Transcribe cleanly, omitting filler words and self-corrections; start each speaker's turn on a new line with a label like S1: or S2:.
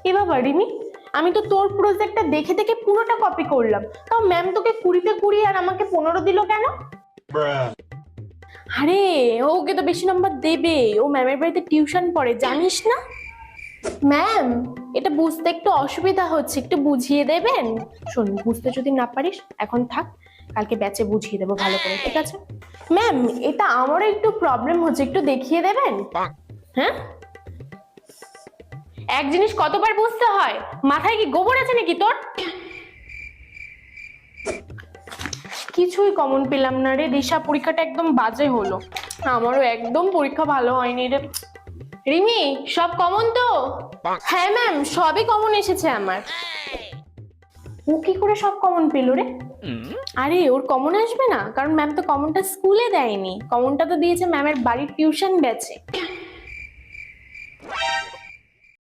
S1: এ বাবা রিমি, আমি তো তোর প্রজেক্টটা দেখে দেখে পুরোটা কপি করলাম, তাও ম্যাম তোকে 20-তে 20 আর আমাকে 15 দিল কেন? আরে ওকে তো বেশি নাম্বার দেবে, ও ম্যামের বাড়িতে টিউশন পড়ে, জানিস না? ম্যাম, এটা বুঝতে একটু অসুবিধা হচ্ছে, একটু বুঝিয়ে দেবেন? শোন, বুঝতে যদি না পারিস এখন থাক, কালকে ব্যাচে বুঝিয়ে দেবো ভালো করে, ঠিক আছে? ম্যাম, এটা আমারও একটু প্রবলেম হচ্ছে, একটু দেখিয়ে দেবেন? হ্যাঁ, এক জিনিস কতবার বুঝতে হয়? মাথায় কি গোবর আছে নাকি তোর? কিছুই কমন পেলাম না রে দিশা, পরীক্ষাটা একদম বাজে হলো। আমারও একদম পরীক্ষা ভালো হয়নি রে। রিমি, সব কমন তো? হ্যাঁ ম্যাম, সবই কমন এসেছে আমার। ও কি করে সব কমন পেলো রে? আরে ওর কমন আসবে না, কারণ ম্যাম তো কমনটা স্কুলে দেয়নি, কমনটা তো দিয়েছে ম্যামের বাড়ির টিউশন ব্যাচে।